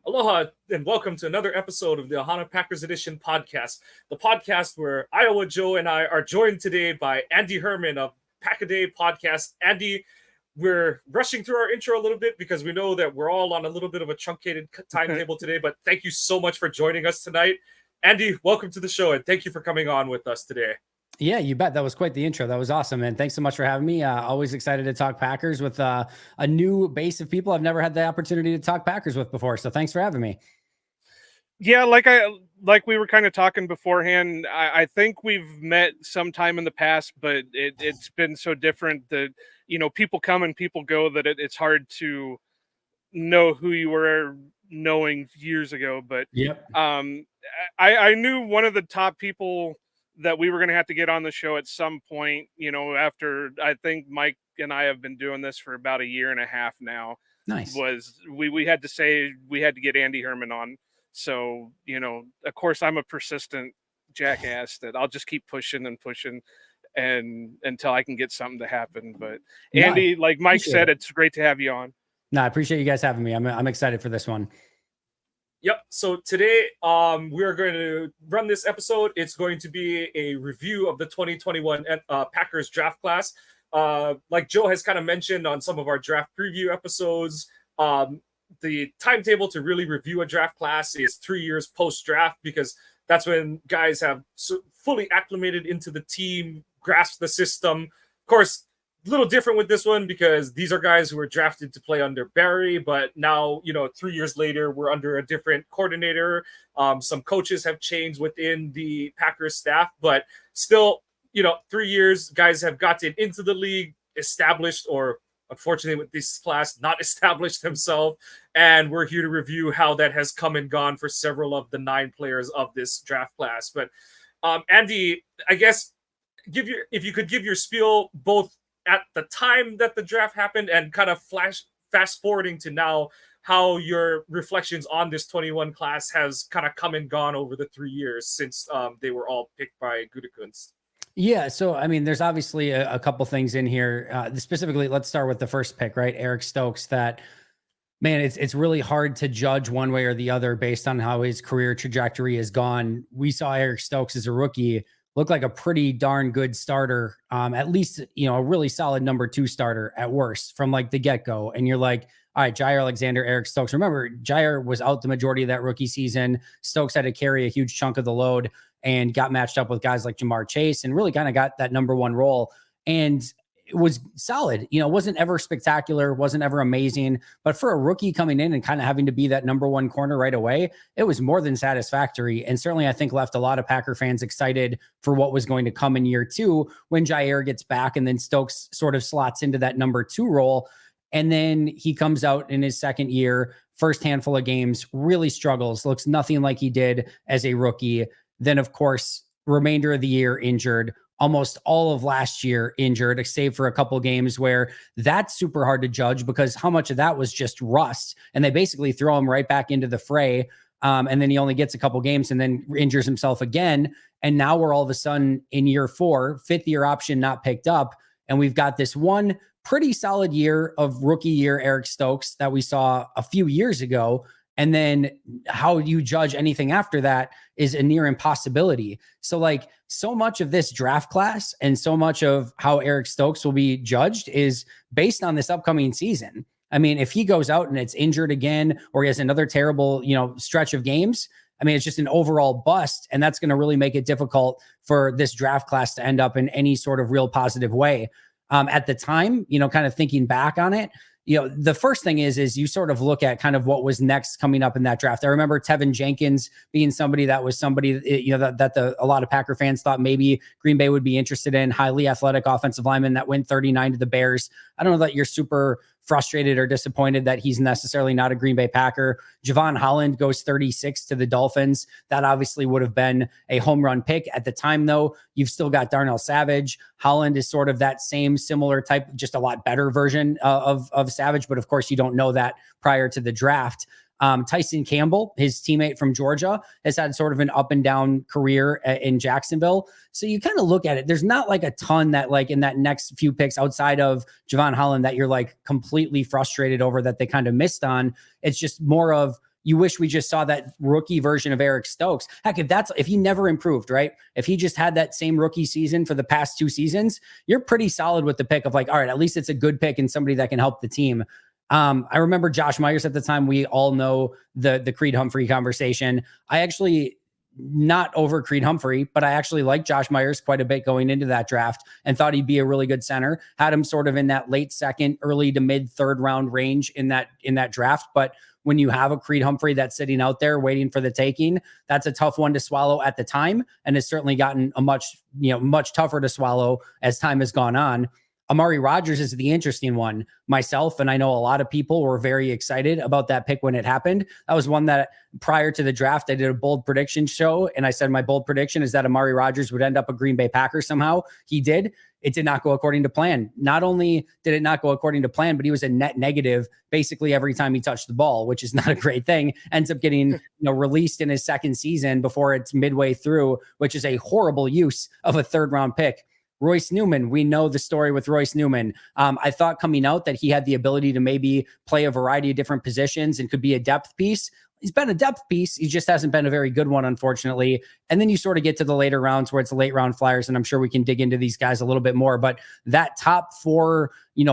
Aloha and welcome to another episode of the Ohana Packers Edition podcast, the podcast where Iowa Joe and I are joined today by Andy Herman of Pack-A-Day podcast. Andy, we're rushing through our intro a little bit because we know that we're all on a little bit of a truncated timetable today, but thank you so much for joining us tonight. Andy, welcome to the show and thank you for coming on with us today. Yeah, you bet. That was quite the intro. That was awesome. And thanks so much for having me. Always excited to talk Packers with a new base of people I've never had the opportunity to talk Packers with before. So thanks for having me. Yeah, like we were kind of talking beforehand, I think we've met sometime in the past, but it's been so different that, you know, people come and people go that it's hard to know who you were knowing years ago. But yep. I knew one of the top people that we were going to have to get on the show at some point, you know, after I think Mike and I have been doing this for about a year and a half now. Nice. Was we had to say we had to get Andy Herman on. So, you know, of course I'm a persistent jackass that I'll just keep pushing and pushing and until I can get something to happen. But Andy, like Mike said, it's great to have you on. No, I appreciate you guys having me. I'm excited for this one. Yep. So today, we are going to run this episode. It's going to be a review of the 2021 Packers draft class. Like Joe has kind of mentioned on some of our draft preview episodes, the timetable to really review a draft class is 3 years post-draft because that's when guys have fully acclimated into the team, grasp the system. Of course, a little different with this one because these are guys who were drafted to play under Barry, but now, you know, 3 years later, we're under a different coordinator. Some coaches have changed within the Packers staff, but still, you know, 3 years, guys have gotten into the league, established, or unfortunately with this class, not established themselves. And we're here to review how that has come and gone for several of the 9 players of this draft class. But Andy, I guess if you could give your spiel both at the time that the draft happened and kind of fast forwarding to now, how your reflections on this 21 class has kind of come and gone over the 3 years since they were all picked by Gutekunst. Yeah. So, I mean, there's obviously a couple things in here. Specifically, let's start with the first pick, right? Eric Stokes. That, man, it's really hard to judge one way or the other based on how his career trajectory has gone. We saw Eric Stokes as a rookie look like a pretty darn good starter, at least, you know, a really solid number 2 starter at worst from like the get-go. And you're like, all right, Jair Alexander, Eric Stokes. Remember, Jair was out the majority of that rookie season. Stokes had to carry a huge chunk of the load and got matched up with guys like Jamar Chase and really kind of got that number 1 role. And it was solid. You know, wasn't ever spectacular, wasn't ever amazing, but for a rookie coming in and kind of having to be that number 1 corner right away, it was more than satisfactory. And certainly I think left a lot of Packer fans excited for what was going to come in year 2 when Jair gets back and then Stokes sort of slots into that number 2 role. And then he comes out in his second year, first handful of games, really struggles, looks nothing like he did as a rookie. Then of course, remainder of the year injured, almost all of last year injured, save for a couple games where that's super hard to judge because how much of that was just rust. And they basically throw him right back into the fray. And then he only gets a couple games and then injures himself again. And now we're all of a sudden in year 4, 5th year option not picked up. And we've got this one pretty solid year of rookie year Eric Stokes that we saw a few years ago. And then how you judge anything after that is a near impossibility. So like so much of this draft class and so much of how Eric Stokes will be judged is based on this upcoming season. I mean, if he goes out and it's injured again, or he has another terrible, you know, stretch of games, I mean, it's just an overall bust. And that's going to really make it difficult for this draft class to end up in any sort of real positive way. At the time, you know, kind of thinking back on it, you know, the first thing is you sort of look at kind of what was next coming up in that draft. I remember Tevin Jenkins being somebody, you know, that a lot of Packer fans thought maybe Green Bay would be interested in, highly athletic offensive lineman that went 39 to the Bears. I don't know that you're super frustrated or disappointed that he's necessarily not a Green Bay Packer. Javon Holland goes 36 to the Dolphins. That obviously would have been a home run pick. At the time, though, you've still got Darnell Savage. Holland is sort of that same similar type, just a lot better version of Savage. But of course, you don't know that prior to the draft. Tyson Campbell, his teammate from Georgia, has had sort of an up and down career in Jacksonville. So you kind of look at it. There's not like a ton that like in that next few picks outside of Javon Holland that you're like completely frustrated over that they kind of missed on. It's just more of, you wish we just saw that rookie version of Eric Stokes. Heck, if he never improved, right? If he just had that same rookie season for the past 2 seasons, you're pretty solid with the pick of like, all right, at least it's a good pick and somebody that can help the team. I remember Josh Myers at the time. We all know the Creed Humphrey conversation. I actually, not over Creed Humphrey, but I actually liked Josh Myers quite a bit going into that draft and thought he'd be a really good center. Had him sort of in that late second, early to mid third round range in that draft. But when you have a Creed Humphrey that's sitting out there waiting for the taking, that's a tough one to swallow at the time, and has certainly gotten a much tougher to swallow as time has gone on. Amari Rodgers is the interesting one. Myself, and I know a lot of people were very excited about that pick when it happened. That was one that prior to the draft, I did a bold prediction show, and I said my bold prediction is that Amari Rodgers would end up a Green Bay Packer somehow. He did. It did not go according to plan. Not only did it not go according to plan, but he was a net negative basically every time he touched the ball, which is not a great thing. Ends up getting released in his second season before it's midway through, which is a horrible use of a third round pick. Royce Newman, we know the story with Royce Newman. I thought coming out that he had the ability to maybe play a variety of different positions and could be a depth piece. He's been a depth piece. He just hasn't been a very good one, unfortunately. And then you sort of get to the later rounds where it's late round flyers, and I'm sure we can dig into these guys a little bit more. But that top 4,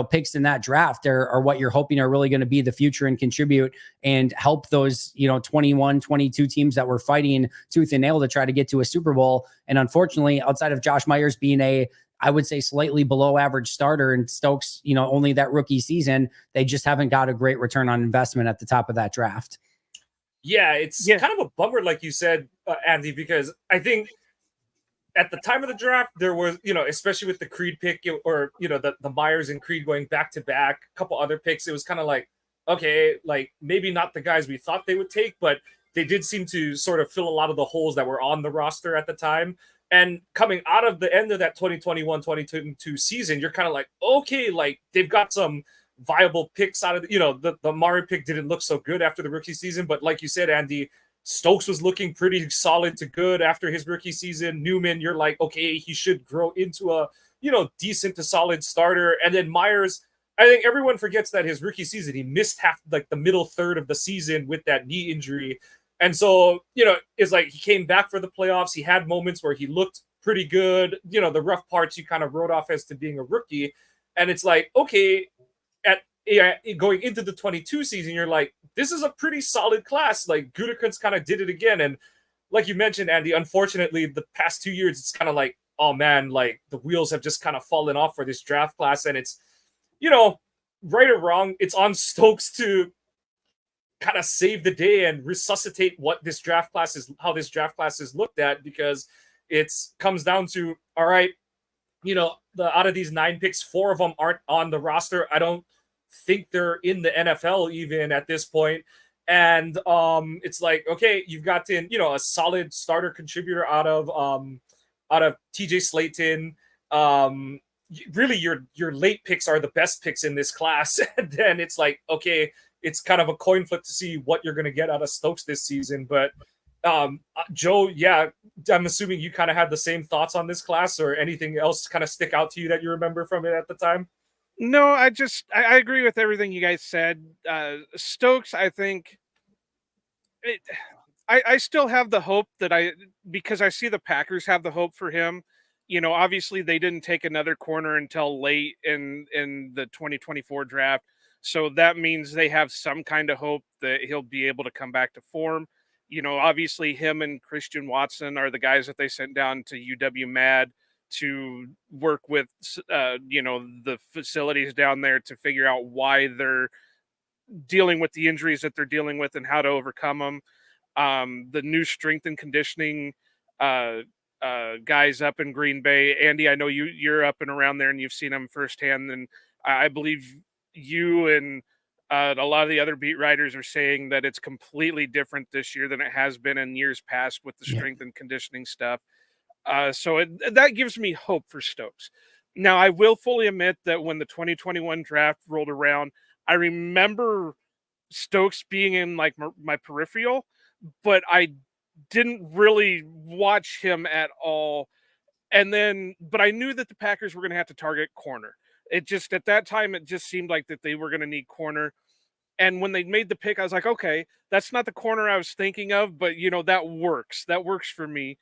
picks in that draft are what you're hoping are really going to be the future and contribute and help those, 21, 22 teams that were fighting tooth and nail to try to get to a Super Bowl. And unfortunately, outside of Josh Myers being I would say slightly below average starter, and Stokes, only that rookie season, they just haven't got a great return on investment at the top of that draft. Yeah, it's kind of a bummer, like you said, Andy, because I think at the time of the draft, there was, especially with the Creed pick or, the Myers and Creed going back to back, a couple other picks, it was kind of like, okay, like maybe not the guys we thought they would take, but they did seem to sort of fill a lot of the holes that were on the roster at the time. And coming out of the end of that 2021-2022 season, you're kind of like, okay, like they've got some viable picks out of the Mari pick didn't look so good after the rookie season, but like you said, Andy, Stokes was looking pretty solid to good after his rookie season. Newman, you're like, okay, he should grow into a decent to solid starter. And then Myers, I think everyone forgets that his rookie season he missed half, like the middle third of the season with that knee injury, and so it's like he came back for the playoffs. He had moments where he looked pretty good. The rough parts you kind of wrote off as to being a rookie, and it's like, okay, going into the 22 season, you're like, this is a pretty solid class. Like Gutekunst kind of did it again. And like you mentioned, Andy, unfortunately, the past 2 years, it's kind of like, oh man, like the wheels have just kind of fallen off for this draft class. And it's, right or wrong, it's on Stokes to kind of save the day and resuscitate what this draft class is, how this draft class is looked at, because it's comes down to, all right, out of these 9 picks, 4 of them aren't on the roster. I don't think they're in the NFL even at this point. And it's like, okay, you've got a solid starter contributor out of TJ Slayton. Really your late picks are the best picks in this class. And then it's like, okay, it's kind of a coin flip to see what you're going to get out of Stokes this season. But Joe, yeah, I'm assuming you kind of had the same thoughts on this class, or anything else kind of stick out to you that you remember from it at the time? No, I agree with everything you guys said. Stokes, I think I still have the hope because I see the Packers have the hope for him. Obviously they didn't take another corner until late in the 2024 draft. So that means they have some kind of hope that he'll be able to come back to form. Obviously him and Christian Watson are the guys that they sent down to UW-MAD to work with, the facilities down there to figure out why they're dealing with the injuries that they're dealing with and how to overcome them. The new strength and conditioning guys up in Green Bay. Andy, I know you're up and around there and you've seen them firsthand. And I believe you and a lot of the other beat writers are saying that it's completely different this year than it has been in years past with the strength and conditioning stuff. So that gives me hope for Stokes. Now, I will fully admit that when the 2021 draft rolled around, I remember Stokes being in like my peripheral, but I didn't really watch him at all. And then, but I knew that the Packers were going to have to target corner. It just, at that time, it just seemed like that they were going to need corner. And when they made the pick, I was like, okay, that's not the corner I was thinking of, but you know, that works. That works for me.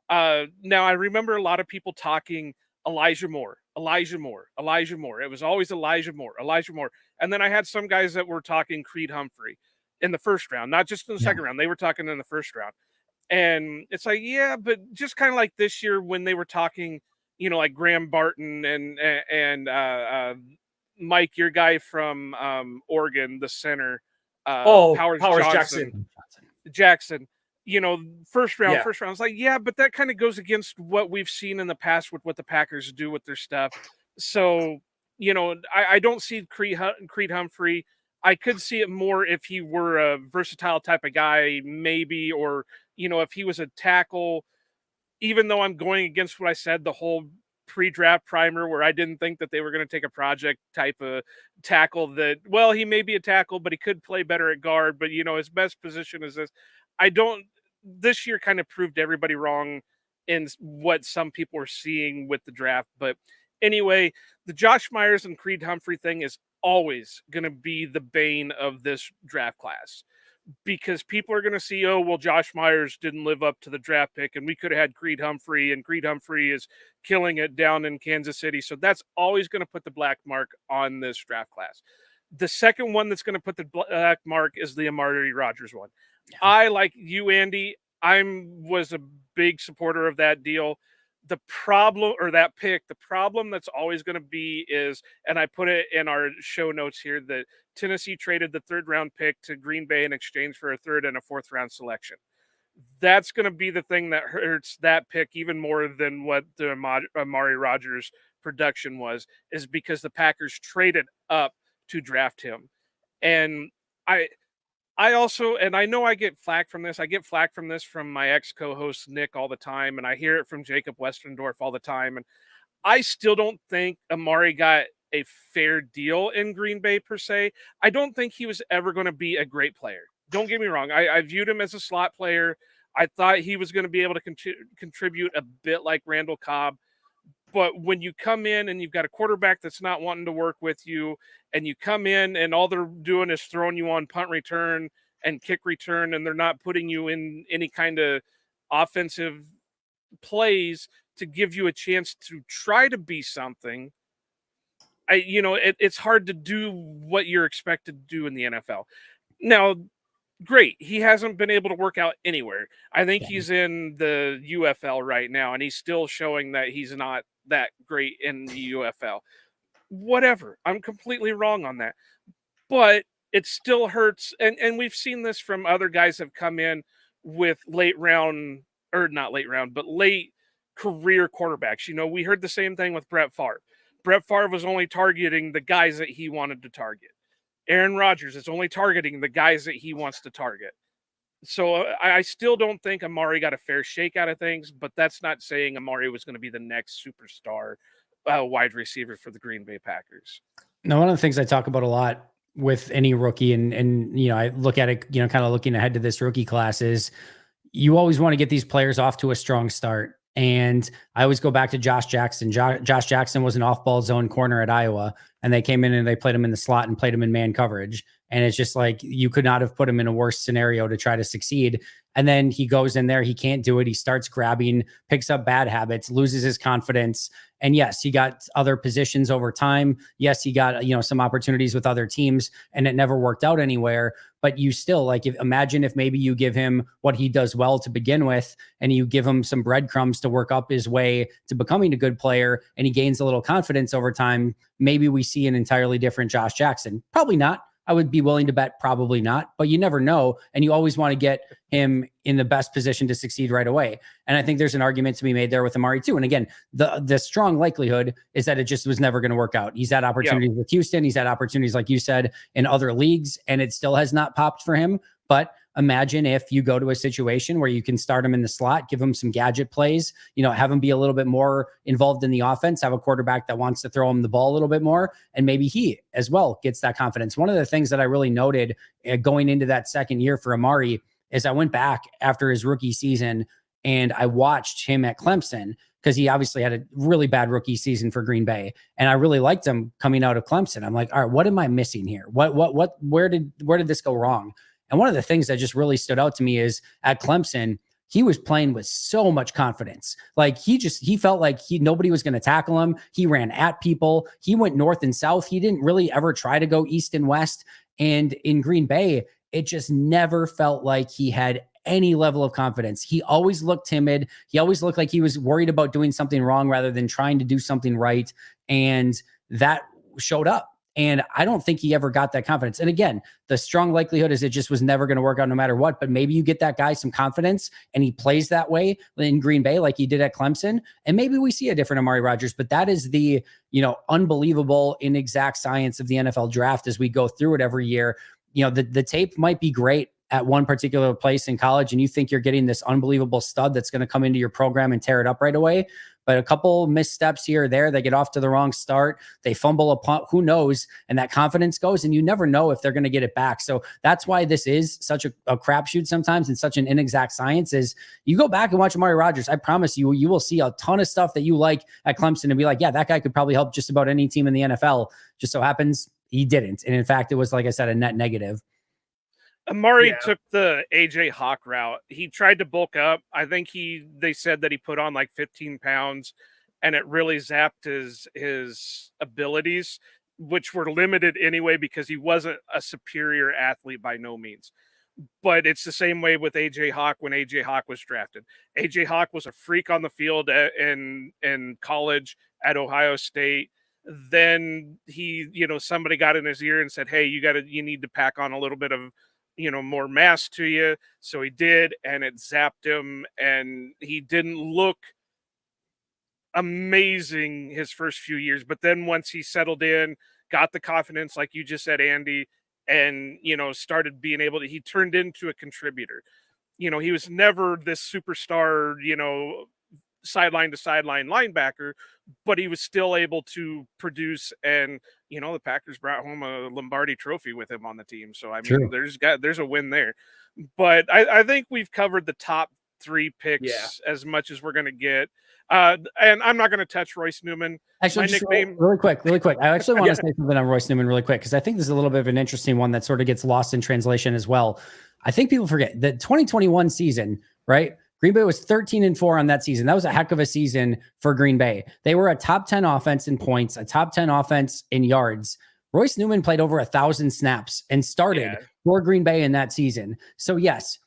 Now I remember a lot of people talking Elijah Moore, Elijah Moore, Elijah Moore. It was always Elijah Moore, Elijah Moore. And then I had some guys that were talking Creed Humphrey in the first round, not just in the second round. They were talking in the first round. And it's like, yeah, but just kind of like this year when they were talking, you know, like Graham Barton and Mike, your guy from Oregon, the center, Powers Jackson. Jackson, you know, first round. I was like, yeah, but that kind of goes against what we've seen in the past with what the Packers do with their stuff. So, you know, I don't see Creed Humphrey. I could see it more if he were a versatile type of guy, maybe, or, you know, if he was a tackle, even though I'm going against what I said, the whole pre-draft primer where I didn't think that they were going to take a project type of tackle that, well, he may be a tackle, but he could play better at guard, but, you know, his best position is this. This year kind of proved everybody wrong in what some people are seeing with the draft. But anyway, the Josh Myers and Creed Humphrey thing is always going to be the bane of this draft class, because people are going to see, oh, well, Josh Myers didn't live up to the draft pick and we could have had Creed Humphrey, and Creed Humphrey is killing it down in Kansas City. So that's always going to put the black mark on this draft class. The second one that's going to put the black mark is the Amari Rodgers one. Yeah. I, like you, Andy, was a big supporter of that deal. The problem, or that pick, the problem that's always going to be is, and I put it in our show notes here, that Tennessee traded the 3rd round pick to Green Bay in exchange for a 3rd and a 4th round selection. That's going to be the thing that hurts that pick even more than what the Amari Rodgers production was, is because the Packers traded up to draft him. And I also, and I know I get flack from this. I get flack from this from my ex-co-host Nick all the time, and I hear it from Jacob Westerndorf all the time. And I still don't think Amari got a fair deal in Green Bay per se. I don't think he was ever going to be a great player. Don't get me wrong. I viewed him as a slot player. I thought he was going to be able to contribute a bit like Randall Cobb. But when you come in and you've got a quarterback that's not wanting to work with you, and you come in and all they're doing is throwing you on punt return and kick return, and they're not putting you in any kind of offensive plays to give you a chance to try to be something, it's hard to do what you're expected to do in the NFL. Now, great, he hasn't been able to work out anywhere. I think he's in the UFL right now, and he's still showing that he's not that great in the UFL. Whatever, I'm completely wrong on that, but it still hurts. And we've seen this from other guys that have come in with late career quarterbacks. You know, we heard the same thing with Brett Favre. Brett Favre was only targeting the guys that he wanted to target. Aaron Rodgers is only targeting the guys that he wants to target. So I still don't think Amari got a fair shake out of things, but that's not saying Amari was going to be the next superstar wide receiver for the Green Bay Packers. Now, one of the things I talk about a lot with any rookie, and you know, I look at it, you know, kind of looking ahead to this rookie class, is you always want to get these players off to a strong start. And I always go back to Josh Jackson. Josh Jackson was an off-ball zone corner at Iowa, and they came in and they played him in the slot and played him in man coverage. And it's just like, you could not have put him in a worse scenario to try to succeed. And then he goes in there, he can't do it. He starts grabbing, picks up bad habits, loses his confidence. And yes, he got other positions over time. Yes, he got, you know, some opportunities with other teams, and it never worked out anywhere. But you still, like, imagine if maybe you give him what he does well to begin with, and you give him some breadcrumbs to work up his way to becoming a good player, and he gains a little confidence over time. Maybe we see an entirely different Josh Jackson. Probably not. I would be willing to bet probably not, but you never know. And you always want to get him in the best position to succeed right away. And I think there's an argument to be made there with Amari too. And again, the strong likelihood is that it just was never going to work out. He's had opportunities with Houston. He's had opportunities, like you said, in other leagues, and it still has not popped for him. But imagine if you go to a situation where you can start him in the slot, give him some gadget plays, have him be a little bit more involved in the offense, have a quarterback that wants to throw him the ball a little bit more, and maybe he as well gets that confidence. One of the things that I really noted going into that second year for Amari is I went back after his rookie season and I watched him at Clemson, because he obviously had a really bad rookie season for Green Bay. And I really liked him coming out of Clemson. I'm like, all right, what am I missing here? Where did this go wrong? And one of the things that just really stood out to me is at Clemson, he was playing with so much confidence. Like he felt like nobody was going to tackle him. He ran at people. He went north and south. He didn't really ever try to go east and west. And in Green Bay, it just never felt like he had any level of confidence. He always looked timid. He always looked like he was worried about doing something wrong rather than trying to do something right. And that showed up. And I don't think he ever got that confidence. And again, the strong likelihood is it just was never going to work out no matter what. But maybe you get that guy some confidence and he plays that way in Green Bay like he did at Clemson. And maybe we see a different Amari Rodgers. But that is the, unbelievable inexact science of the NFL draft as we go through it every year. The tape might be great at one particular place in college, and you think you're getting this unbelievable stud that's going to come into your program and tear it up right away. But a couple missteps here or there, they get off to the wrong start, they fumble a punt, who knows? And that confidence goes, and you never know if they're going to get it back. So that's why this is such a crapshoot sometimes and such an inexact science. Is you go back and watch Amari Rodgers, I promise you, you will see a ton of stuff that you like at Clemson and be like, yeah, that guy could probably help just about any team in the NFL. Just so happens he didn't. And in fact, it was, like I said, a net negative. Amari took the AJ Hawk route. He tried to bulk up. I think they said that he put on like 15 pounds, and it really zapped his abilities, which were limited anyway because he wasn't a superior athlete by no means. But it's the same way with AJ Hawk when AJ Hawk was drafted. AJ Hawk was a freak on the field in college at Ohio State. Then he, somebody got in his ear and said, hey, you need to pack on a little bit of more mass to you. So he did, and it zapped him, and he didn't look amazing his first few years. But then once he settled in, got the confidence, like you just said, Andy, and, started being able to, he turned into a contributor. He was never this superstar, sideline to sideline linebacker, but he was still able to produce, and the Packers brought home a Lombardi trophy with him on the team. So I mean, there's a win there. But I think we've covered the top three picks as much as we're going to get. And I'm not going to touch Royce Newman. Actually, really quick. I actually want to say something on Royce Newman really quick, because I think this is a little bit of an interesting one that sort of gets lost in translation as well. I think people forget the 2021 season, right? Green Bay was 13-4 on that season. That was a heck of a season for Green Bay. They were a top 10 offense in points, a top 10 offense in yards. Royce Newman played over 1,000 snaps and started for Green Bay in that season. So yes,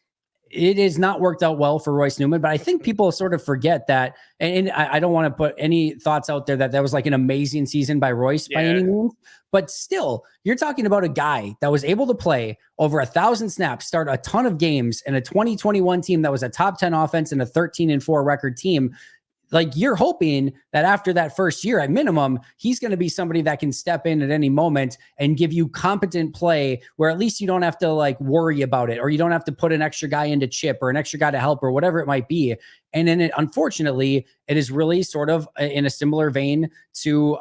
it has not worked out well for Royce Newman, but I think people sort of forget that. And I don't want to put any thoughts out there that was like an amazing season by Royce by any means, but still, you're talking about a guy that was able to play over 1,000 snaps, start a ton of games in a 2021 team that was a top 10 offense and a 13-4 record team. Like, you're hoping that after that first year, at minimum, he's going to be somebody that can step in at any moment and give you competent play where at least you don't have to like worry about it, or you don't have to put an extra guy into chip or an extra guy to help or whatever it might be. And then unfortunately, it is really sort of in a similar vein to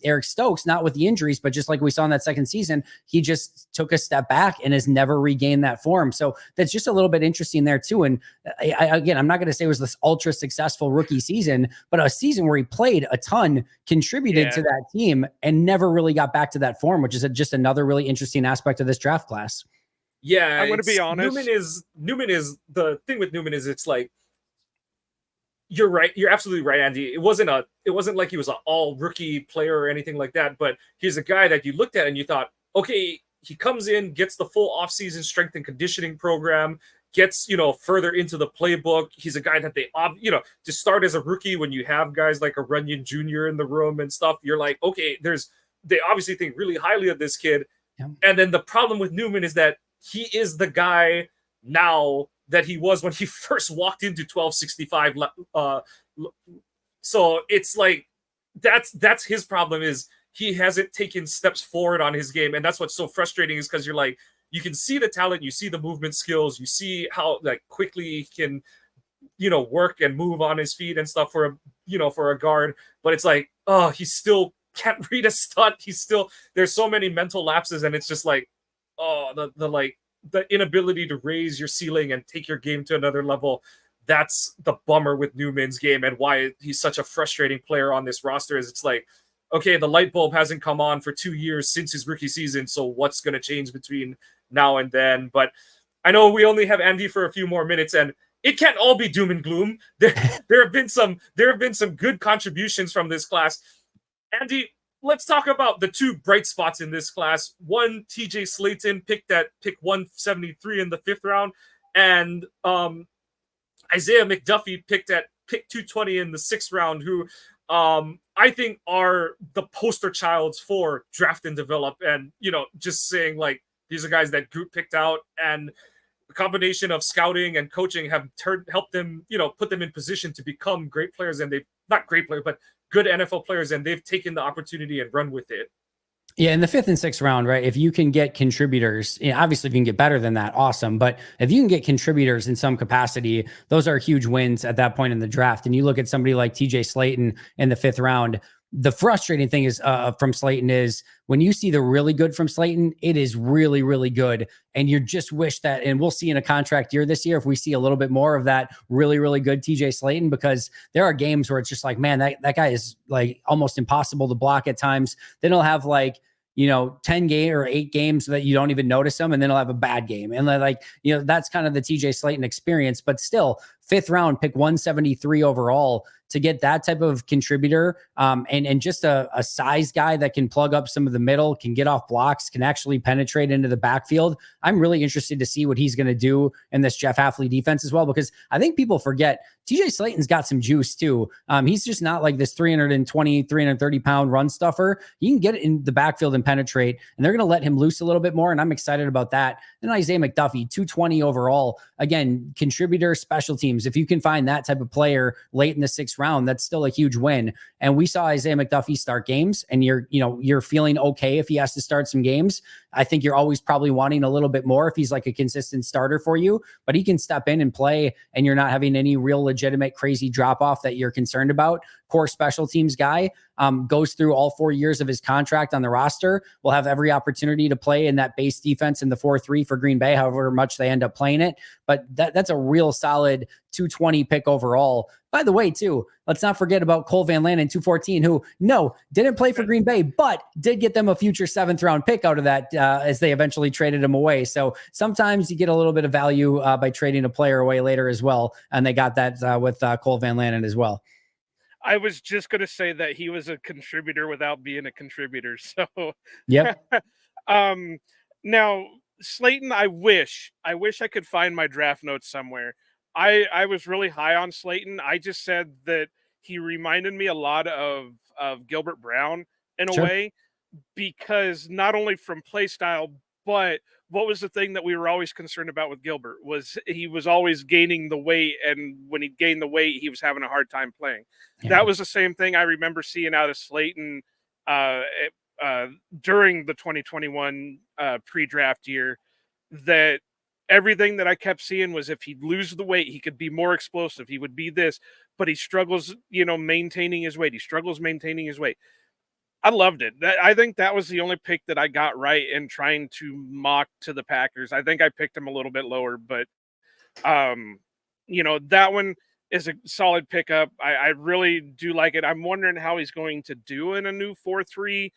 Eric Stokes, not with the injuries, but just like we saw in that second season, he just took a step back and has never regained that form. So that's just a little bit interesting there too. And again, I'm not going to say it was this ultra successful rookie season, but a season where he played a ton, contributed to that team, and never really got back to that form, which is just another really interesting aspect of this draft class. Yeah, I'm going to be honest. Newman is the thing with Newman is it's like, you're right. You're absolutely right, Andy. It wasn't like he was an all rookie player or anything like that, but he's a guy that you looked at and you thought, okay, he comes in, gets the full offseason strength and conditioning program, gets, further into the playbook. He's a guy that they, to start as a rookie when you have guys like a Runyon Jr. in the room and stuff, you're like, okay, they obviously think really highly of this kid. Yeah. And then the problem with Newman is that he is the guy now that he was when he first walked into 1265. So it's like, that's his problem, is he hasn't taken steps forward on his game. And that's what's so frustrating, is because you're like, you can see the talent, you see the movement skills, you see how like quickly he can, work and move on his feet and stuff for a guard. But it's like, oh, he still can't read a stunt. There's so many mental lapses, and it's just like, oh, the inability to raise your ceiling and take your game to another level. That's the bummer with Newman's game, and why he's such a frustrating player on this roster. Is it's like, okay, the light bulb hasn't come on for 2 years since his rookie season, so what's going to change between now and then? But I know we only have Andy for a few more minutes, and it can't all be doom and gloom. There have been some good contributions from this class. Andy, let's talk about the two bright spots in this class. One, TJ Slayton pick 173 in the 5th round, and Isaiah McDuffie picked at pick 220 in the 6th round, who I think are the poster childs for draft and develop. And, just saying, like, these are guys that Groot picked out, and the combination of scouting and coaching have helped them, put them in position to become great players. And they've not great players, but good NFL players. And they've taken the opportunity and run with it. Yeah, in the 5th and 6th round, right? If you can get contributors, obviously if you can get better than that, awesome. But if you can get contributors in some capacity, those are huge wins at that point in the draft. And you look at somebody like TJ Slayton in the 5th round. The frustrating thing is from Slayton is when you see the really good from Slayton, it is really, really good. And you just wish that, and we'll see in a contract year this year, if we see a little bit more of that really, really good TJ Slayton, because there are games where it's just like, man, that guy is like almost impossible to block at times. Then he'll have like, 10 game or 8 games that you don't even notice him, and then he'll have a bad game. And that's kind of the TJ Slayton experience. But still, 5th round, pick 173 overall, to get that type of contributor, and just a size guy that can plug up some of the middle, can get off blocks, can actually penetrate into the backfield. I'm really interested to see what he's going to do in this Jeff Hafley defense as well, because I think people forget TJ Slayton's got some juice too. He's just not like this 320, 330 pound run stuffer. You can get it in the backfield and penetrate, and they're going to let him loose a little bit more. And I'm excited about that. And Isaiah McDuffie, 220 overall, again, contributor, special teams. If you can find that type of player late in the 6th round, that's still a huge win. And we saw Isaiah McDuffie start games, and you're feeling okay if he has to start some games. I think you're always probably wanting a little bit more if he's like a consistent starter for you, but he can step in and play, and you're not having any real legitimate crazy drop off that you're concerned about. Core special teams guy, goes through all 4 years of his contract on the roster, will have every opportunity to play in that base defense in the 4-3 for Green Bay, however much they end up playing it. But that's a real solid 220 pick overall. By the way, too, let's not forget about Cole Van Lannon, 214, who didn't play for Green Bay, but did get them a future 7th round pick out of that as they eventually traded him away. So sometimes you get a little bit of value by trading a player away later as well. And they got that with Cole Van Lannon as well. I was just going to say that he was a contributor without being a contributor. So, yep. Now Slayton, I wish I could find my draft notes somewhere. I was really high on Slayton. I just said that he reminded me a lot of Gilbert Brown in a way, because not only from play style, but what was the thing that we were always concerned about with Gilbert was he was always gaining the weight, and when he gained the weight, he was having a hard time playing. Yeah. That was the same thing I remember seeing out of Slayton during the 2021 pre-draft year, that everything that I kept seeing was if he'd lose the weight, he could be more explosive. He would be this, but he struggles, maintaining his weight. He struggles maintaining his weight. I loved it. I think that was the only pick that I got right in trying to mock to the Packers. I think I picked him a little bit lower, but that one is a solid pickup. I really do like it. I'm wondering how he's going to do in a new 4-3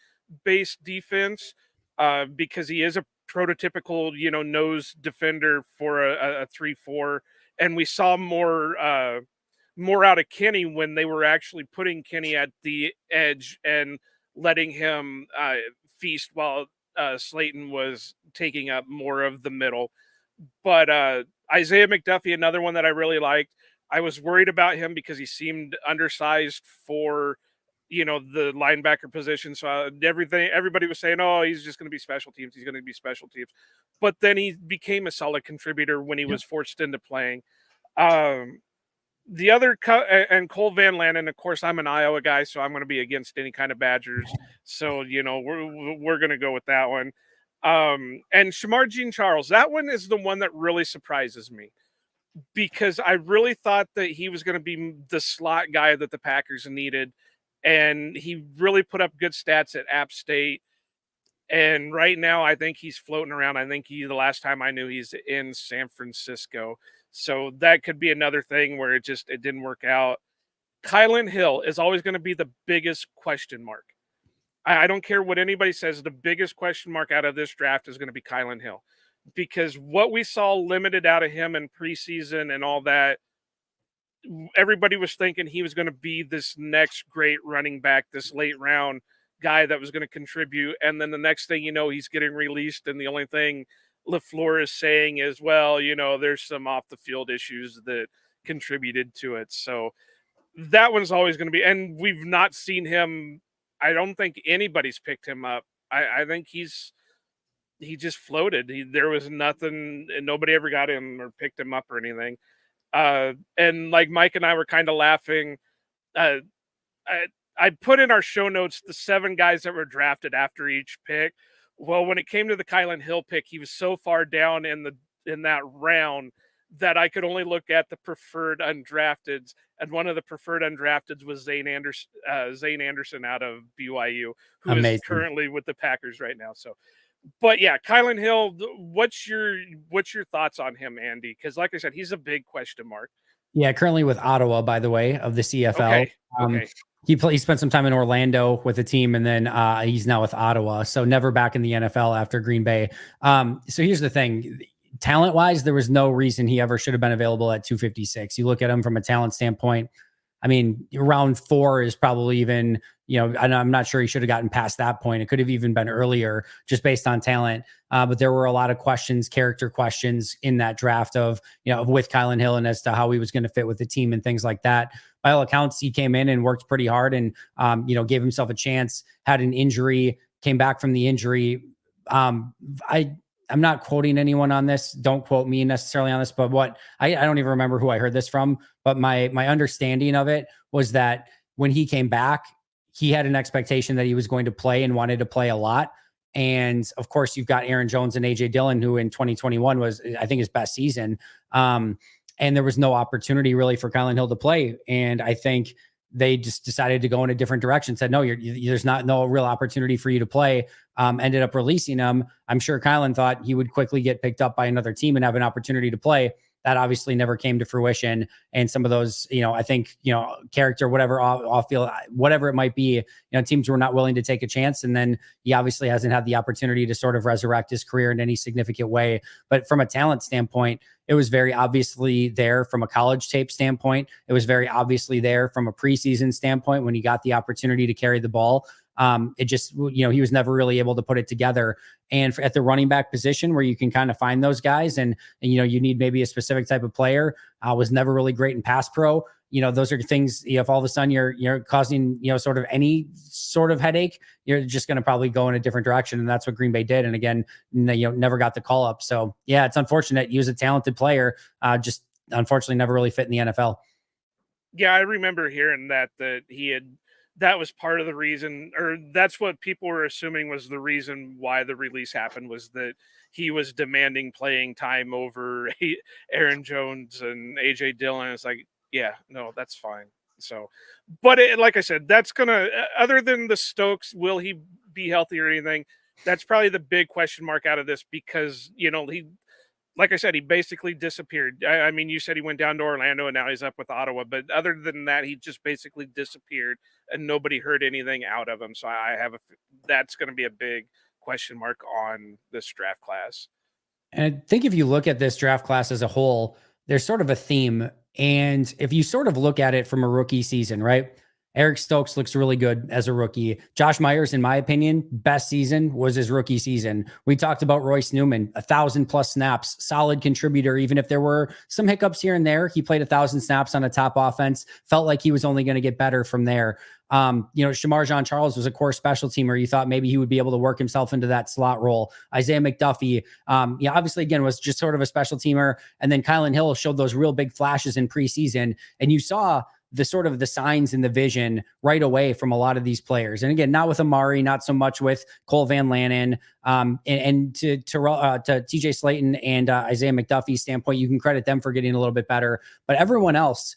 base defense, because he is a prototypical, nose defender for a 3-4, and we saw more out of Kenny when they were actually putting Kenny at the edge and letting him feast while Slayton was taking up more of the middle. But Isaiah McDuffie, another one that I really liked. I was worried about him because he seemed undersized for, the linebacker position. So everybody was saying, oh, he's just going to be special teams. He's going to be special teams. But then he became a solid contributor when he was forced into playing. The other and Cole Van Lannon, of course, I'm an Iowa guy, so I'm going to be against any kind of Badgers. So, we're going to go with that one. And Shamar Jean-Charles, that one is the one that really surprises me, because I really thought that he was going to be the slot guy that the Packers needed. And he really put up good stats at App State. And right now, I think he's floating around. I think the last time I knew, he's in San Francisco. So that could be another thing where it didn't work out. Kylan Hill is always going to be the biggest question mark. I don't care what anybody says. The biggest question mark out of this draft is going to be Kylan Hill, because what we saw limited out of him in preseason and all that, everybody was thinking he was going to be this next great running back, this late round guy that was going to contribute. And then the next thing you know, he's getting released. And the only thing LaFleur is saying is, well, there's some off the field issues that contributed to it. So that one's always going to be, and we've not seen him. I don't think anybody's picked him up. I think he just floated. There was nothing, and nobody ever got him or picked him up or anything. And like Mike and I were kind of laughing. I put in our show notes the 7 guys that were drafted after each pick. Well, when it came to the Kylan Hill pick, he was so far down in that round that I could only look at the preferred undrafteds, and one of the preferred undrafteds was Zane Anderson out of BYU, who Amazing. is currently with the Packers right now. So, but yeah, Kylan Hill, what's your thoughts on him, Andy? Because like I said, he's a big question mark. Yeah, currently with Ottawa, by the way, of the CFL. Okay. He spent some time in Orlando with the team, and then he's now with Ottawa. So never back in the NFL after Green Bay. So here's the thing. Talent-wise, there was no reason he ever should have been available at 256. You look at him from a talent standpoint, I mean, round 4 is probably even, and I'm not sure he should have gotten past that point. It could have even been earlier just based on talent. But there were a lot of questions, character questions in that draft of with Kylan Hill and as to how he was going to fit with the team and things like that. By all accounts, he came in and worked pretty hard and, gave himself a chance, had an injury, came back from the injury. I'm not quoting anyone on this. Don't quote me necessarily on this, but what I don't even remember who I heard this from, but my understanding of it was that when he came back, he had an expectation that he was going to play and wanted to play a lot. And of course, you've got Aaron Jones and AJ Dillon, who in 2021 was, I think, his best season. And there was no opportunity really for Kylan Hill to play. And I think they just decided to go in a different direction, said, no, there's no real opportunity for you to play. Ended up releasing him. I'm sure Kylan thought he would quickly get picked up by another team and have an opportunity to play. That obviously never came to fruition. And some of those, I think, character, whatever, off field, whatever it might be, teams were not willing to take a chance. And then he obviously hasn't had the opportunity to sort of resurrect his career in any significant way. But from a talent standpoint, it was very obviously there from a college tape standpoint. It was very obviously there from a preseason standpoint when he got the opportunity to carry the ball. It just, he was never really able to put it together. And at the running back position where you can kind of find those guys and you need maybe a specific type of player, was never really great in pass pro. Those are things, if all of a sudden you're causing, sort of any sort of headache, you're just going to probably go in a different direction. And that's what Green Bay did. And again, never got the call up. So yeah, it's unfortunate. He was a talented player, just unfortunately never really fit in the NFL. Yeah, I remember hearing that that was part of the reason, or that's what people were assuming was the reason why the release happened, was that he was demanding playing time over Aaron Jones and AJ Dillon. It's like, yeah, no, that's fine. So, but like I said, that's gonna, other than the Stokes, will he be healthy or anything? That's probably the big question mark out of this, because, like I said, he basically disappeared. I mean, you said he went down to Orlando and now he's up with Ottawa, but other than that, he just basically disappeared and nobody heard anything out of him. So that's going to be a big question mark on this draft class. And I think if you look at this draft class as a whole, there's sort of a theme. And if you sort of look at it from a rookie season, right? Eric Stokes looks really good as a rookie. Josh Myers, in my opinion, best season was his rookie season. We talked about Royce Newman, 1,000+ snaps, solid contributor. Even if there were some hiccups here and there, he played 1,000 snaps on a top offense, felt like he was only going to get better from there. Shamar Jean-Charles was a core special teamer. You thought maybe he would be able to work himself into that slot role. Isaiah McDuffie, obviously, again, was just sort of a special teamer. And then Kylan Hill showed those real big flashes in preseason. And you saw the sort of the signs and the vision right away from a lot of these players. And again, not with Amari, not so much with Cole Van Lannon, and to TJ Slayton and Isaiah McDuffie's standpoint, you can credit them for getting a little bit better, but everyone else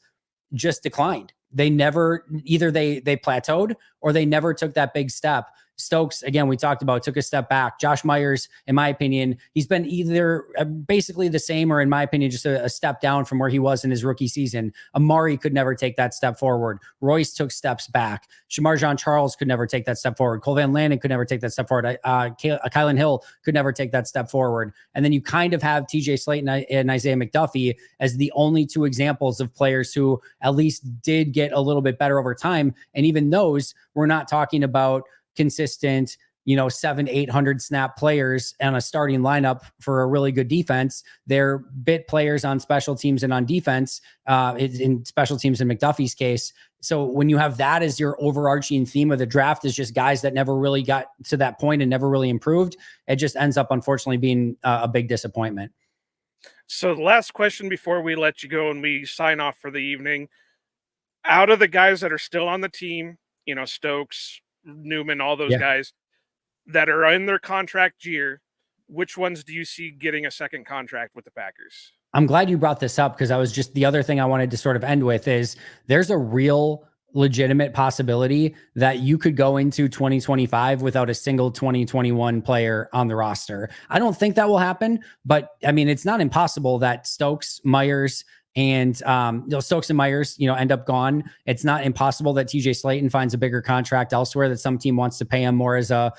just declined. They never, either they plateaued or they never took that big step. Stokes, again, we talked about, took a step back. Josh Myers, in my opinion, he's been either basically the same or, in my opinion, just a step down from where he was in his rookie season. Amari could never take that step forward. Royce took steps back. Shamar Jean-Charles could never take that step forward. Cole Van Lannon could never take that step forward. Kylan Hill could never take that step forward. And then you kind of have TJ Slayton and Isaiah McDuffie as the only two examples of players who at least did get a little bit better over time. And even those, we're not talking about consistent, 700-800 snap players on a starting lineup for a really good defense. They're bit players on special teams and on defense, in special teams in McDuffie's case. So when you have that as your overarching theme of the draft, is just guys that never really got to that point and never really improved, it just ends up unfortunately being a big disappointment. So the last question before we let you go and we sign off for the evening, out of the guys that are still on the team, Stokes, Newman, all those guys that are in their contract year, which ones do you see getting a second contract with the Packers? I'm glad you brought this up, because I was just, the other thing I wanted to sort of end with is there's a real legitimate possibility that you could go into 2025 without a single 2021 player on the roster. I don't think that will happen, but I mean, it's not impossible that Stokes, Myers, and Stokes and Myers, end up gone. It's not impossible that TJ Slayton finds a bigger contract elsewhere, that some team wants to pay him more as a,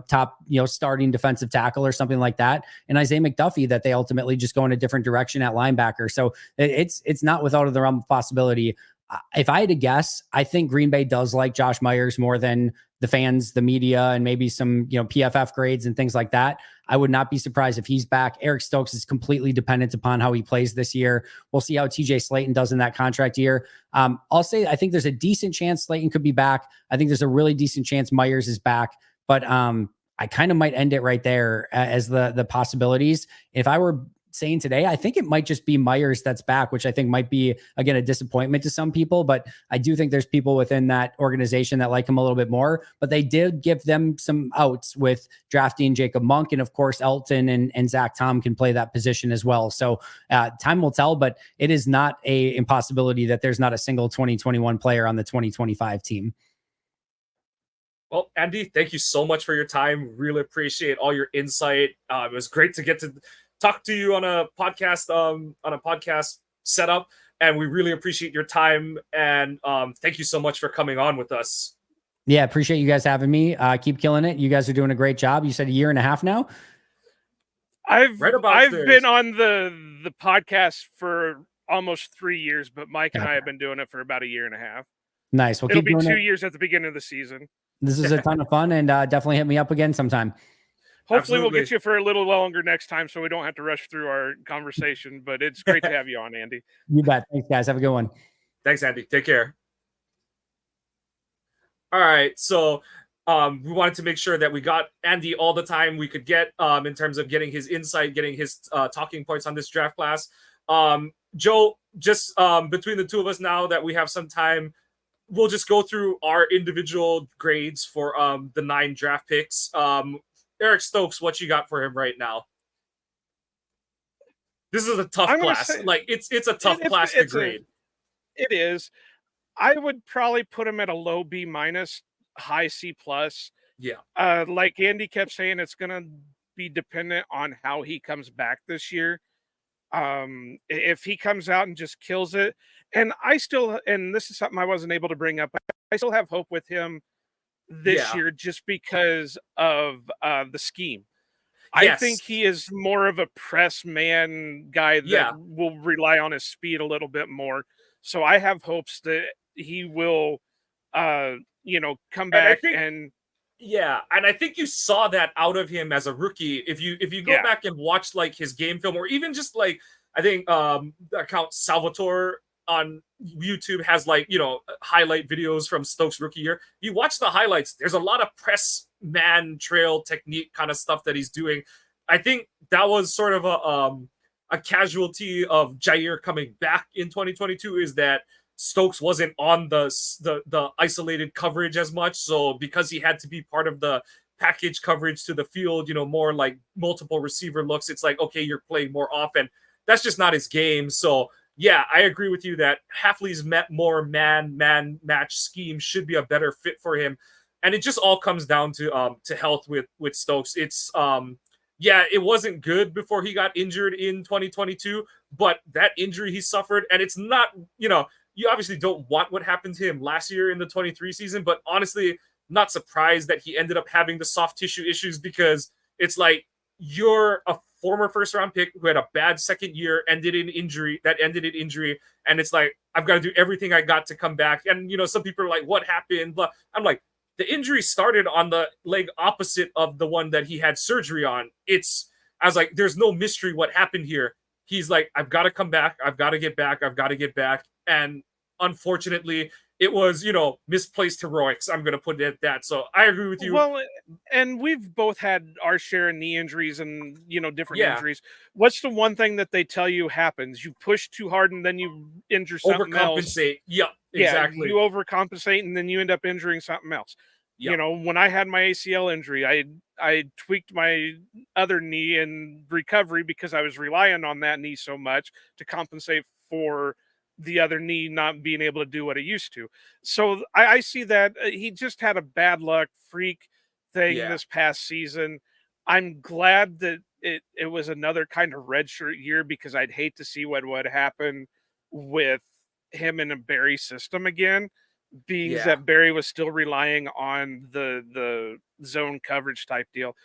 top, starting defensive tackle or something like that. And Isaiah McDuffie, that they ultimately just go in a different direction at linebacker. So it's not without the realm of possibility. If I had to guess, I think Green Bay does like Josh Myers more than the fans, the media, and maybe some, PFF grades and things like that. I would not be surprised if he's back. Eric Stokes is completely dependent upon how he plays this year. We'll see how TJ Slayton does in that contract year. I'll say, I think there's a decent chance Slayton could be back. I think there's a really decent chance Myers is back, but I kind of might end it right there as the possibilities. If I were saying today, I think it might just be Myers that's back, which I think might be, again, a disappointment to some people, but I do think there's people within that organization that like him a little bit more. But they did give them some outs with drafting Jacob Monk, and of course Elton and Zach Tom can play that position as well. So time will tell, but it is not a impossibility that there's not a single 2021 player on the 2025 team. Well, Andy, thank you so much for your time. Really appreciate all your insight. It was great to get to talk to you on a podcast setup, and we really appreciate your time. And thank you so much for coming on with us. Yeah, appreciate you guys having me. Keep killing it. You guys are doing a great job. You said 1.5 years now. I've been on the podcast for almost 3 years, but Mike and I have been doing it for about 1.5 years. Nice. Well, it'll be 2 years at the beginning of the season. This is a ton of fun, and definitely hit me up again sometime. Hopefully we'll get you for a little longer next time, so we don't have to rush through our conversation, but it's great to have you on, Andy. You bet. Thanks, guys. Have a good one. Thanks, Andy. Take care. All right. So we wanted to make sure that we got Andy all the time we could get in terms of getting his insight, getting his talking points on this draft class. Joe, just between the two of us, now that we have some time, we'll just go through our individual grades for the 9 draft picks. Eric Stokes, what you got for him right now? This is a tough class. It's a tough class to grade. It is. I would probably put him at a low B-, high C+. Yeah. Like Andy kept saying, it's going to be dependent on how he comes back this year. If he comes out and just kills it, and this is something I wasn't able to bring up, I still have hope with him this year just because of the scheme. I think he is more of a press man guy that will rely on his speed a little bit more. So I have hopes that he will, come back and I think you saw that out of him as a rookie. If you go back and watch like his game film, or even just like, I think the account Salvatore on YouTube has highlight videos from Stokes' rookie year. You watch the highlights, there's a lot of press man trail technique kind of stuff that he's doing. I think that was sort of a casualty of Jair coming back in 2022, is that Stokes wasn't on the isolated coverage as much. So because he had to be part of the package coverage to the field, more like multiple receiver looks, it's like, okay, you're playing more often. That's just not his game. So yeah, I agree with you that Hafley's more man match scheme should be a better fit for him. And it just all comes down to health with Stokes. It's yeah, it wasn't good before he got injured in 2022, but that injury he suffered, and it's not, you obviously don't want what happened to him last year in the 23 season, but honestly, not surprised that he ended up having the soft tissue issues, because it's like, you're a former first round pick who had a bad second year, ended in injury, and it's like, I've got to do everything I got to come back. And some people are like, what happened? But I'm like, the injury started on the leg opposite of the one that he had surgery on. I was like, there's no mystery what happened here. He's like, I've got to come back. I've got to get back. And unfortunately, it was, misplaced heroics. I'm going to put it at that. So I agree with you. Well, and we've both had our share of knee injuries and, different Yeah. injuries. What's the one thing that they tell you happens? You push too hard and then you injure something else. Overcompensate. Yeah, exactly. You overcompensate and then you end up injuring something else. Yep. When I had my ACL injury, I tweaked my other knee in recovery because I was relying on that knee so much to compensate for the other knee not being able to do what it used to. So I see that he just had a bad luck freak thing this past season. I'm glad that it was another kind of redshirt year, because I'd hate to see what would happen with him in a Barry system again, being that Barry was still relying on the zone coverage type deal.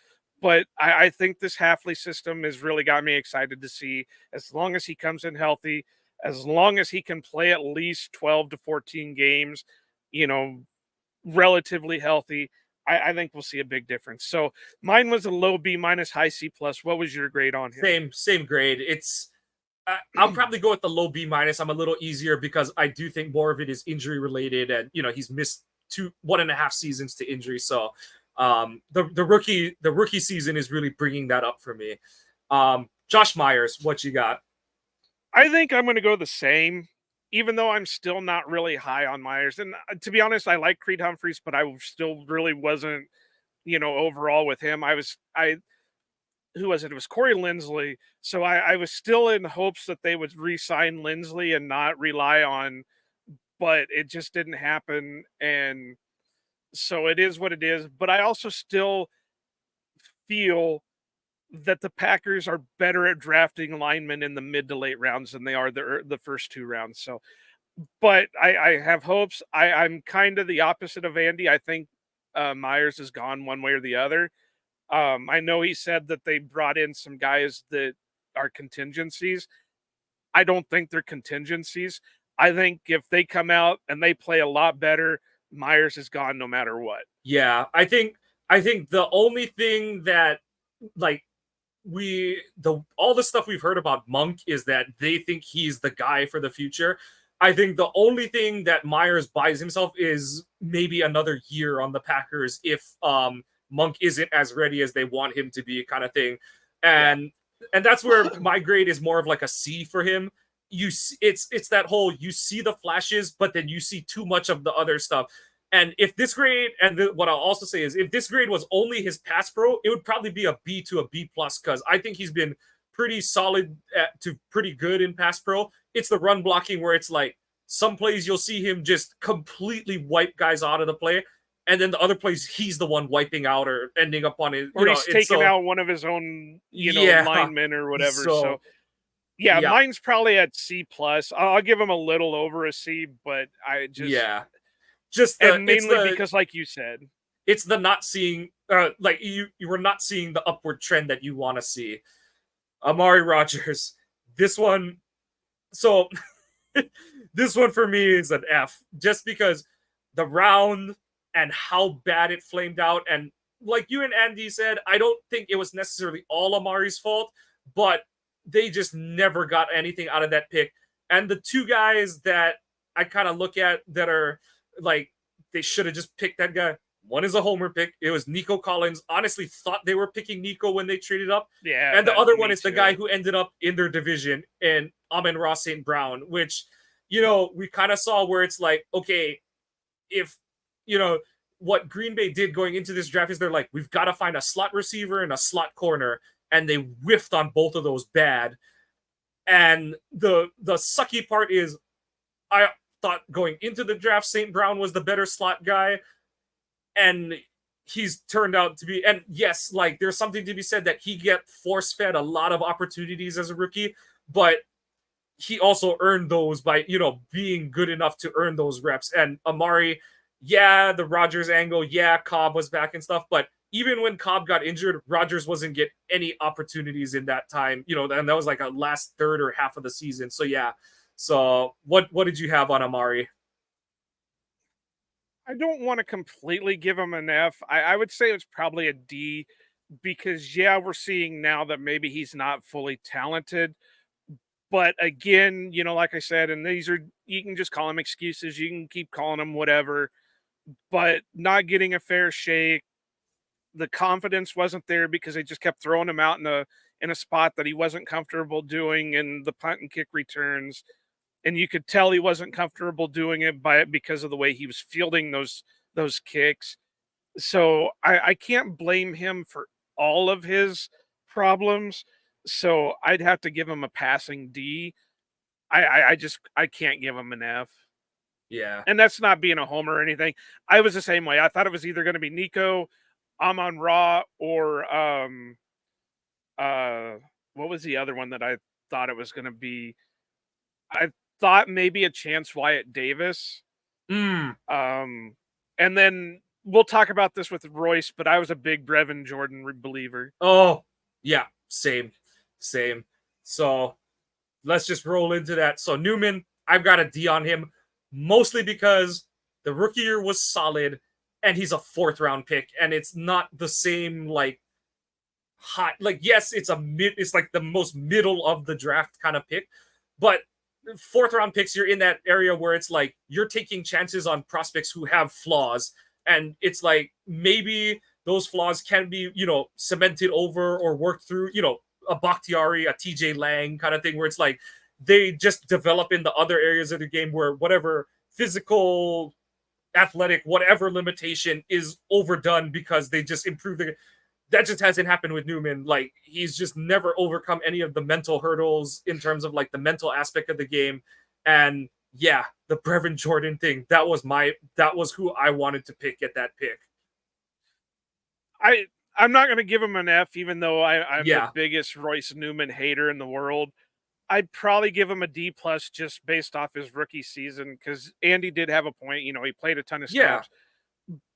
But I think this Hafley system has really got me excited to see, as long as he comes in healthy, as long as he can play at least 12 to 14 games, relatively healthy, I think we'll see a big difference. So mine was a low B minus, high C plus. What was your grade on him? Same grade. I'll probably go with the low B minus. I'm a little easier because I do think more of it is injury related, and he's missed 1.5 seasons to injury. So the rookie season is really bringing that up for me. Josh Myers, what you got? I think I'm going to go the same, even though I'm still not really high on Myers. And to be honest, I like Creed Humphreys, but I still really wasn't, overall with him. Who was it? It was Corey Lindsley. So I was still in hopes that they would re-sign Lindsley and not rely on, but it just didn't happen. And so it is what it is. But I also still feel that the Packers are better at drafting linemen in the mid to late rounds than they are the first 2 rounds. So, but I have hopes. I'm kind of the opposite of Andy. I think Myers is gone one way or the other. I know he said that they brought in some guys that are contingencies. I don't think they're contingencies. I think if they come out and they play a lot better, Myers is gone no matter what. Yeah, I think the only thing that, like, all the stuff we've heard about Monk is that they think he's the guy for the future. I think the only thing that Myers buys himself is maybe another year on the Packers if Monk isn't as ready as they want him to be, kind of thing. And that's where my grade is more of like a C for him. It's that whole, you see the flashes, but then you see too much of the other stuff. And if this grade, what I'll also say is, if this grade was only his pass pro, it would probably be a B to a B plus, because I think he's been pretty solid to pretty good in pass pro. It's the run blocking where it's like, some plays you'll see him just completely wipe guys out of the play, and then the other plays he's the one wiping out or ending up on it. Or he's taking out one of his own, linemen or whatever. So yeah, mine's probably at C plus. I'll give him a little over a C, but I just mainly because, like you said, it's the not seeing, like you were not seeing the upward trend that you want to see. Amari Rodgers, this one. So this one for me is an F, just because the round and how bad it flamed out. And like you and Andy said, I don't think it was necessarily all Amari's fault, but they just never got anything out of that pick. And the 2 guys that I kind of look at that are like, they should have just picked that guy. One is a homer pick. It was Nico Collins. Honestly, thought they were picking Nico when they traded up. Yeah. And the other one is the guy who ended up in their division, and Amon-Ra St. Brown, which you know, we kind of saw where it's like, okay, if, you know, what Green Bay did going into this draft is they're like, we've got to find a slot receiver and a slot corner. And they whiffed on both of those bad. And the sucky part is I thought going into the draft, St. Brown was the better slot guy. And he's turned out to be, and yes, like there's something to be said that he get force fed a lot of opportunities as a rookie, but he also earned those by, you know, being good enough to earn those reps. And Amari, yeah, the Rodgers angle, yeah, Cobb was back and stuff, but even when Cobb got injured, Rodgers wasn't get any opportunities in that time, you know, and that was like a last third or half of the season. So yeah. So what did you have on Amari? I don't want to completely give him an F. I would say it's probably a D because, yeah, we're seeing now that maybe he's not fully talented. But again, you know, like I said, and these are, you can just call them excuses. You can keep calling them whatever, but not getting a fair shake. The confidence wasn't there because they just kept throwing him out in a spot that he wasn't comfortable doing, and the punt and kick returns. And you could tell he wasn't comfortable doing it because of the way he was fielding those kicks. So I can't blame him for all of his problems. So I'd have to give him a passing D. I can't give him an F. Yeah. And that's not being a homer or anything. I was the same way. I thought it was either going to be Nico, Amon Ra, or what was the other one that I thought it was going to be? I thought maybe a Chance Wyatt Davis. Mm. And then we'll talk about this with Royce, but I was a big Brevin Jordan believer. Oh, yeah, same. So let's just roll into that. So Newman, I've got a D on him, mostly because the rookie year was solid, and he's a 4th round pick, and it's not the same like hot. Like yes, it's like the most middle of the draft kind of pick, but 4th round picks, you're in that area where it's like you're taking chances on prospects who have flaws, and it's like maybe those flaws can be, you know, cemented over or worked through, you know, a Bakhtiari, a TJ Lang kind of thing, where it's like they just develop in the other areas of the game where whatever physical, athletic, whatever limitation is overdone because they just improve the. That just hasn't happened with Newman. Like he's just never overcome any of the mental hurdles in terms of like the mental aspect of the game. And yeah, the Brevin Jordan thing, that was who I wanted to pick at that pick. I'm not going to give him an F, even though I'm Yeah. the biggest Royce Newman hater in the world. I'd probably give him a D plus just based off his rookie season, because Andy did have a point. You know, he played a ton of snaps,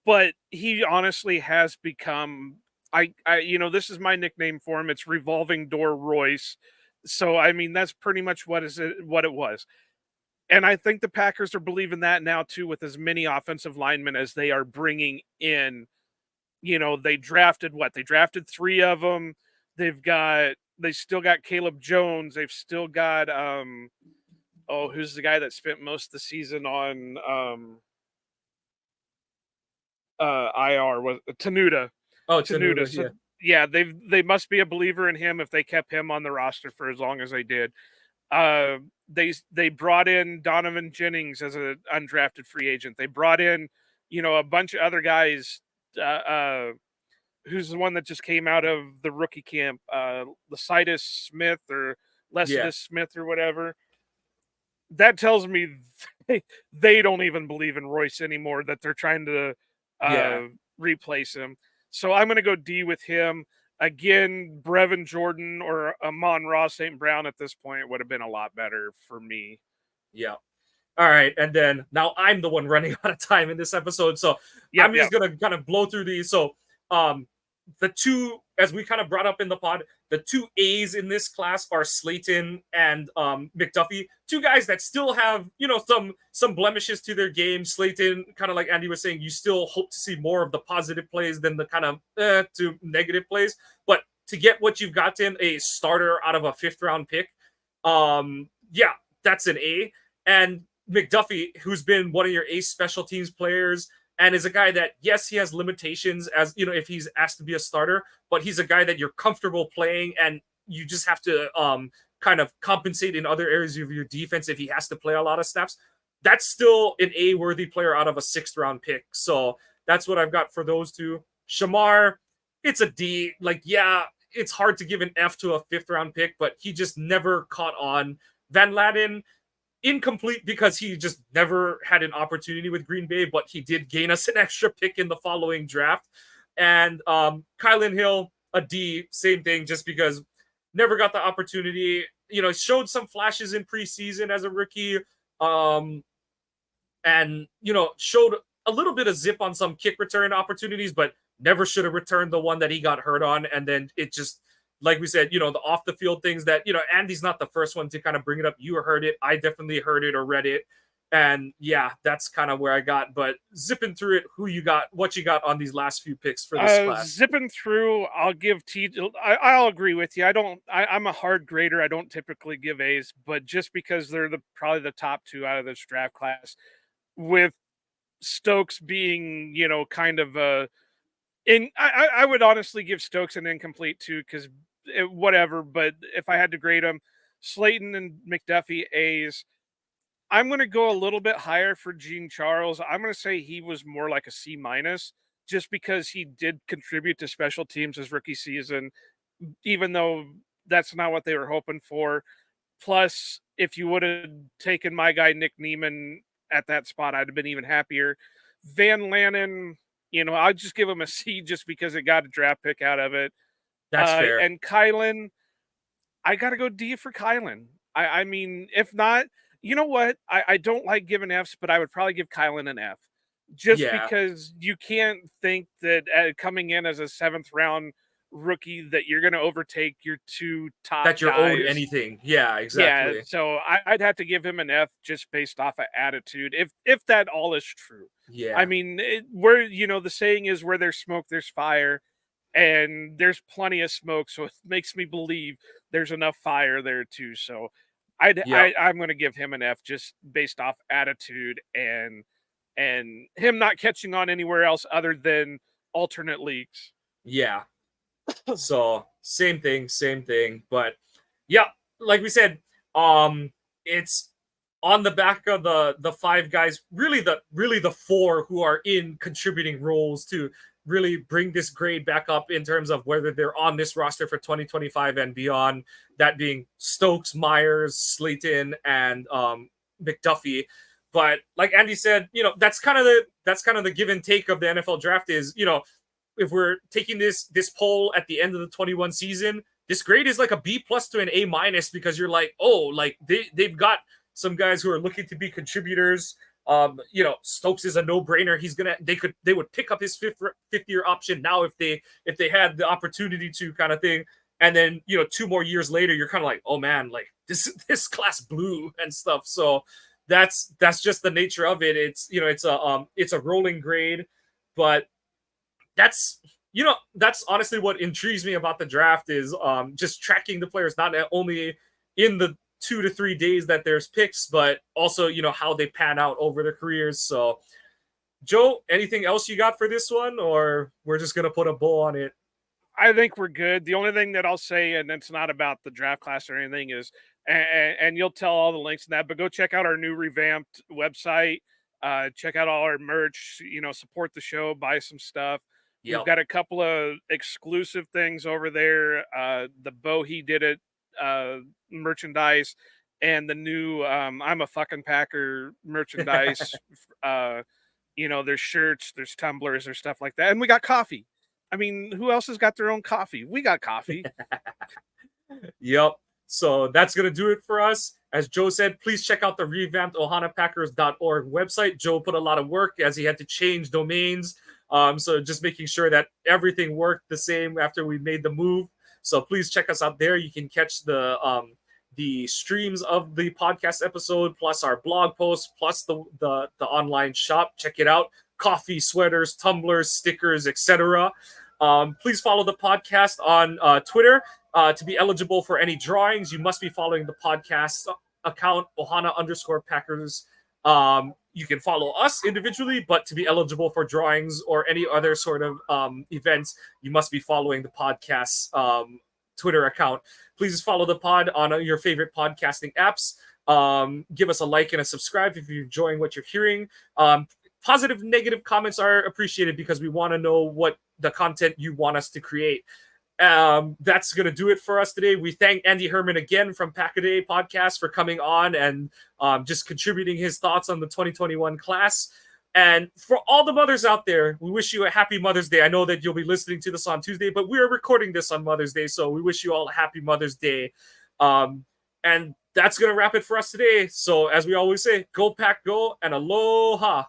but he honestly has become. You know, this is my nickname for him. It's Revolving Door Royce. So I mean, that's pretty much what it was. And I think the Packers are believing that now too, with as many offensive linemen as they are bringing in. You know, they drafted 3 of them. They still got Caleb Jones. They've still got who's the guy that spent most of the season on IR? Was Tenuta. Oh, Tenuta. So, yeah, they must be a believer in him if they kept him on the roster for as long as they did. They brought in Donovan Jennings as an undrafted free agent. They brought in, you know, a bunch of other guys. Who's the one that just came out of the rookie camp? Lecitus Smith or Lecitus Smith or whatever. That tells me they don't even believe in Royce anymore, that they're trying to replace him. So I'm going to go D with him. Again, Brevin Jordan or Amon Ra St. Brown at this point would have been a lot better for me. Yeah. All right. And then now I'm the one running out of time in this episode. So I'm just going to kind of blow through these. So the two, as we kind of brought up in the pod, the 2 A's in this class are Slayton and McDuffie, 2 guys that still have, you know, some blemishes to their game. Slayton, kind of like Andy was saying, you still hope to see more of the positive plays than the kind of to negative plays. But to get what you've gotten, a starter out of a 5th round pick, yeah, that's an A. And McDuffie, who's been one of your ace special teams players, and is a guy that, yes, he has limitations as, you know, if he's asked to be a starter, but he's a guy that you're comfortable playing, and you just have to kind of compensate in other areas of your defense if he has to play a lot of snaps, that's still an A-worthy player out of a 6th round pick. So that's what I've got for those two. Shamar, it's a D. Like, yeah, it's hard to give an F to a 5th round pick, but he just never caught on. Van Laden, incomplete because he just never had an opportunity with Green Bay, but he did gain us an extra pick in the following draft. And Kylan Hill, a D, same thing, just because never got the opportunity. You know, showed some flashes in preseason as a rookie, and, you know, showed a little bit of zip on some kick return opportunities, but never should have returned the one that he got hurt on. And then it just, like we said, you know, the off the field things that, you know, Andy's not the first one to kind of bring it up. You heard it. I definitely heard it or read it. And yeah, that's kind of where I got. But zipping through it, what you got on these last few picks for this class? Zipping through, I'll give I'll agree with you. I'm a hard grader. I don't typically give A's, but just because they're probably the top 2 out of this draft class, with Stokes being, you know, kind of I would honestly give Stokes an incomplete too, because whatever. But if I had to grade them, Slayton and McDuffie A's. I'm going to go a little bit higher for Gene Charles. I'm going to say he was more like a C-, just because he did contribute to special teams his rookie season, even though that's not what they were hoping for. Plus, if you would have taken my guy Nick Neiman at that spot, I'd have been even happier. Van Lanen, you know, I'd just give him a C just because it got a draft pick out of it. That's fair. And Kylan, I got to go D for Kylan. I mean, if not, you know what? I don't like giving Fs, but I would probably give Kylan an F. Just because you can't think that coming in as a 7th round rookie that you're going to overtake your 2 top that you're guys. owed anything. Yeah, exactly. Yeah, so I'd have to give him an F just based off of attitude, if that all is true. Yeah. I mean, where, you know, the saying is where there's smoke, there's fire, and there's plenty of smoke, so it makes me believe there's enough fire there too. So I'm going to give him an F just based off attitude and him not catching on anywhere else other than alternate leagues. Yeah. So same thing. But yeah, like we said, it's on the back of the 5 guys, really the 4 who are in contributing roles to really bring this grade back up in terms of whether they're on this roster for 2025 and beyond. That being Stokes, Myers, Slayton, and McDuffie. But like Andy said, you know, that's kind of the give and take of the NFL draft is, you know, if we're taking this poll at the end of the 21 season, this grade is like a B+ to an A- because you're like, oh, like they've got some guys who are looking to be contributors. You know, Stokes is a no-brainer. They would pick up his fifth year option now if they had the opportunity to, kind of thing. And then, you know, 2 more years later, you're kind of like, oh man, like this class blew and stuff. So that's just the nature of it. It's, you know, it's a rolling grade, but that's honestly what intrigues me about the draft is just tracking the players, not only in the 2 to 3 days that there's picks, but also, you know, how they pan out over their careers. So Joe, anything else you got for this one, or we're just going to put a bow on it? I think we're good. The only thing that I'll say, and it's not about the draft class or anything, is, and you'll tell all the links in that, but go check out our new revamped website. Check out all our merch, you know, support the show, buy some stuff. Yep. We've got a couple of exclusive things over there. The Bo He Did It merchandise and the new I'm a fucking Packer merchandise. You know, there's shirts, there's tumblers, there's stuff like that. And we got coffee. I mean, who else has got their own coffee? We got coffee. Yep. So that's going to do it for us. As Joe said, please check out the revamped ohanapackers.org website. Joe put a lot of work as he had to change domains. So just making sure that everything worked the same after we made the move. So please check us out there. You can catch the streams of the podcast episode, plus our blog posts, plus the online shop. Check it out. Coffee, sweaters, tumblers, stickers, etc. Please follow the podcast on Twitter. To be eligible for any drawings, you must be following the podcast account, Ohana_Packers. You can follow us individually, but to be eligible for drawings or any other sort of events, you must be following the podcast Twitter account. Please follow the pod on your favorite podcasting apps. Give us a like and a subscribe if you're enjoying what you're hearing. Positive, negative comments are appreciated because we want to know what the content you want us to create. That's going to do it for us today. We thank Andy Herman again from Pack-A-Day Podcast for coming on and just contributing his thoughts on the 2021 class. And for all the mothers out there, we wish you a happy Mother's Day. I know that you'll be listening to this on Tuesday, but we are recording this on Mother's Day, so we wish you all a happy Mother's Day. And that's going to wrap it for us today. So as we always say, go Pack, go, and aloha.